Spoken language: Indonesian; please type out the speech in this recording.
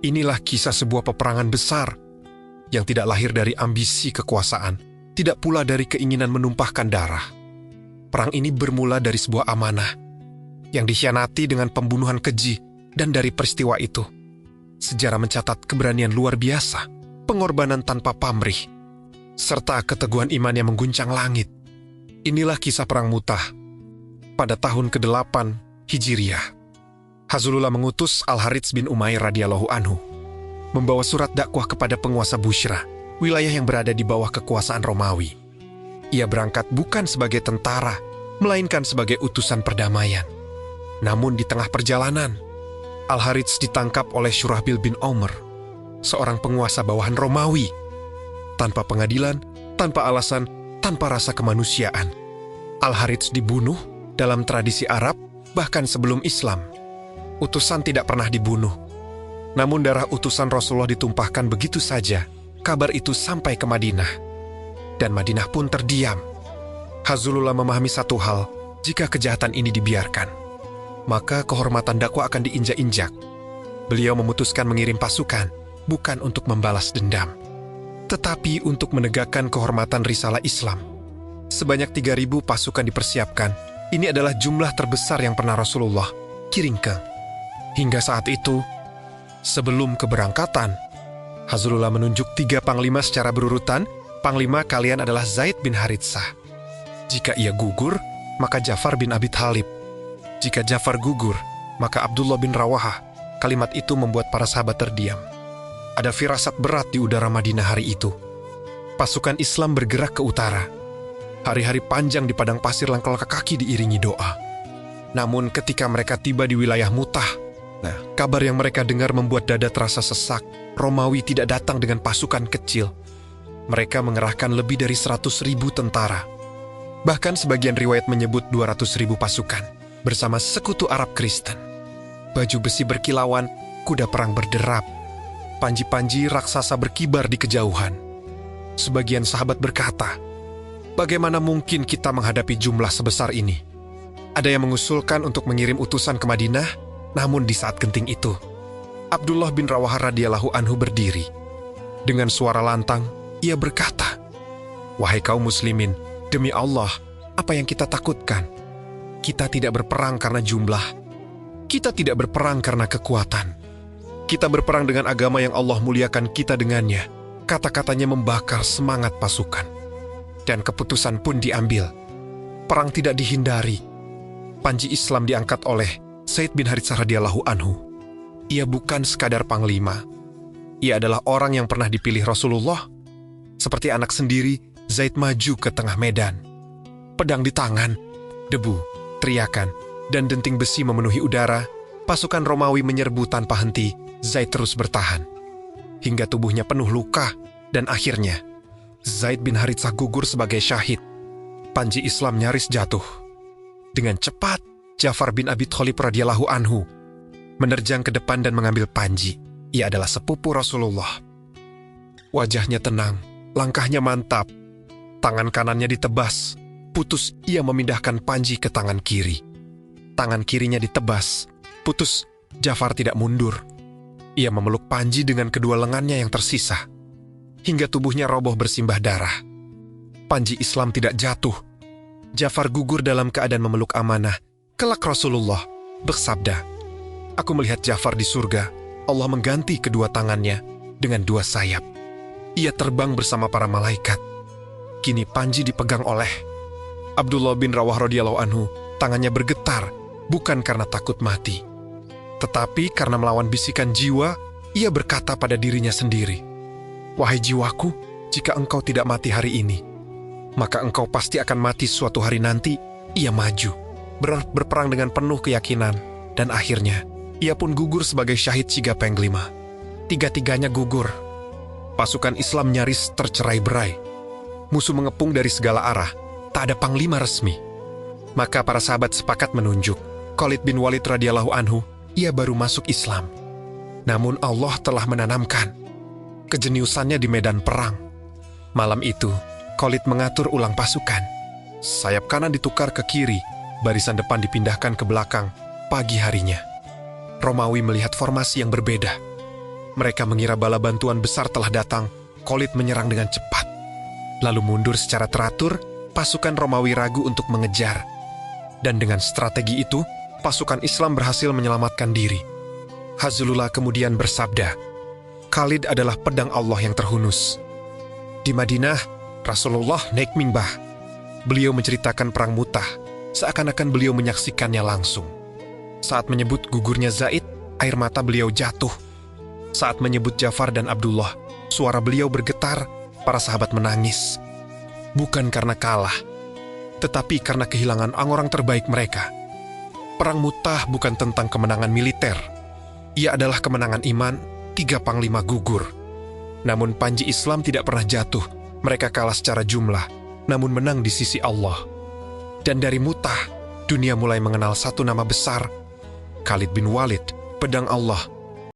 Inilah kisah sebuah peperangan besar yang tidak lahir dari ambisi kekuasaan, tidak pula dari keinginan menumpahkan darah. Perang ini bermula dari sebuah amanah yang dikhianati dengan pembunuhan keji, dan dari peristiwa itu, sejarah mencatat keberanian luar biasa, pengorbanan tanpa pamrih, serta keteguhan iman yang mengguncang langit. Inilah kisah Perang Mu'tah pada tahun ke-8 Hijriah. Hazrullah mengutus Al-Harits bin Umair radhiyallahu anhu membawa surat dakwah kepada penguasa Bushra, wilayah yang berada di bawah kekuasaan Romawi. Ia berangkat bukan sebagai tentara, melainkan sebagai utusan perdamaian. Namun di tengah perjalanan, Al-Harits ditangkap oleh Syurahbil bin Umar, seorang penguasa bawahan Romawi. Tanpa pengadilan, tanpa alasan, tanpa rasa kemanusiaan, Al-Harits dibunuh dalam tradisi Arab bahkan sebelum Islam. Utusan tidak pernah dibunuh. Namun darah utusan Rasulullah ditumpahkan begitu saja. Kabar itu sampai ke Madinah. Dan Madinah pun terdiam. Hazrullah memahami satu hal, jika kejahatan ini dibiarkan, maka kehormatan dakwah akan diinjak-injak. Beliau memutuskan mengirim pasukan, bukan untuk membalas dendam, tetapi untuk menegakkan kehormatan risalah Islam. Sebanyak 3.000 pasukan dipersiapkan. Ini adalah jumlah terbesar yang pernah Rasulullah kirimkan. Hingga saat itu, sebelum keberangkatan, Hazrullah menunjuk 3 panglima secara berurutan. Panglima kalian adalah Zaid bin Haritsah. Jika ia gugur, maka Ja'far bin Abi Thalib. Jika Ja'far gugur, maka Abdullah bin Rawahah. Kalimat itu membuat para sahabat terdiam. Ada firasat berat di udara Madinah hari itu. Pasukan Islam bergerak ke utara. Hari-hari panjang di padang pasir langkah kaki diiringi doa. Namun ketika mereka tiba di wilayah Mu'tah, kabar yang mereka dengar membuat dada terasa sesak. Romawi tidak datang dengan pasukan kecil. Mereka mengerahkan lebih dari 100.000 tentara. Bahkan sebagian riwayat menyebut 200.000 pasukan bersama sekutu Arab Kristen. Baju besi berkilauan, kuda perang berderap. Panji-panji raksasa berkibar di kejauhan. Sebagian sahabat berkata, bagaimana mungkin kita menghadapi jumlah sebesar ini? Ada yang mengusulkan untuk mengirim utusan ke Madinah. Namun di saat genting itu, Abdullah bin Rawahah radhiyallahu anhu berdiri. Dengan suara lantang, ia berkata, wahai kaum muslimin, demi Allah, apa yang kita takutkan? Kita tidak berperang karena jumlah. Kita tidak berperang karena kekuatan. Kita berperang dengan agama yang Allah muliakan kita dengannya. Kata-katanya membakar semangat pasukan. Dan keputusan pun diambil. Perang tidak dihindari. Panji Islam diangkat oleh Zaid bin Haritsah radhiyallahu anhu. Ia bukan sekadar panglima. Ia adalah orang yang pernah dipilih Rasulullah. Seperti anak sendiri, Zaid maju ke tengah medan. Pedang di tangan, debu, teriakan, dan denting besi memenuhi udara. Pasukan Romawi menyerbu tanpa henti. Zaid terus bertahan hingga tubuhnya penuh luka, dan akhirnya Zaid bin Haritsah gugur sebagai syahid. Panji Islam nyaris jatuh. Dengan cepat, Ja'far bin Abi Thalib radhiyallahu anhu menerjang ke depan dan mengambil panji. Ia adalah sepupu Rasulullah. Wajahnya tenang, langkahnya mantap. Tangan kanannya ditebas. Putus, ia memindahkan panji ke tangan kiri. Tangan kirinya ditebas. Putus, Ja'far tidak mundur. Ia memeluk panji dengan kedua lengannya yang tersisa, hingga tubuhnya roboh bersimbah darah. Panji Islam tidak jatuh. Ja'far gugur dalam keadaan memeluk amanah. Kelak Rasulullah bersabda, aku melihat Ja'far di surga. Allah mengganti kedua tangannya dengan 2 sayap. Ia terbang bersama para malaikat. Kini panji dipegang oleh Abdullah bin Rawahah radhiyallahu anhu. Tangannya bergetar, bukan karena takut mati, tetapi karena melawan bisikan jiwa. Ia berkata pada dirinya sendiri, wahai jiwaku, jika engkau tidak mati hari ini, maka engkau pasti akan mati suatu hari nanti. Ia maju, berperang dengan penuh keyakinan, dan akhirnya ia pun gugur sebagai syahid Sigapeng 5. Tiga-tiganya gugur. Pasukan Islam nyaris tercerai-berai. Musuh mengepung dari segala arah. Tak ada panglima resmi. Maka para sahabat sepakat menunjuk Khalid bin Walid radhiyallahu anhu. Ia baru masuk Islam. Namun Allah telah menanamkan kejeniusannya di medan perang. Malam itu, Khalid mengatur ulang pasukan. Sayap kanan ditukar ke kiri, barisan depan dipindahkan ke belakang. Pagi harinya, Romawi melihat formasi yang berbeda. Mereka mengira bala bantuan besar telah datang. Khalid menyerang dengan cepat. Lalu mundur secara teratur, pasukan Romawi ragu untuk mengejar. Dan dengan strategi itu, pasukan Islam berhasil menyelamatkan diri. Hazulullah kemudian bersabda, Khalid adalah pedang Allah yang terhunus. Di Madinah, Rasulullah naik minbar. Beliau menceritakan perang Mu'tah, seakan-akan beliau menyaksikannya langsung. Saat menyebut gugurnya Zaid, air mata beliau jatuh. Saat menyebut Ja'far dan Abdullah, suara beliau bergetar, para sahabat menangis. Bukan karena kalah, tetapi karena kehilangan orang terbaik mereka. Perang Mu'tah bukan tentang kemenangan militer. Ia adalah kemenangan iman, 3 panglima gugur. Namun panji Islam tidak pernah jatuh. Mereka kalah secara jumlah, namun menang di sisi Allah. Dan dari Mu'tah, dunia mulai mengenal satu nama besar, Khalid bin Walid, pedang Allah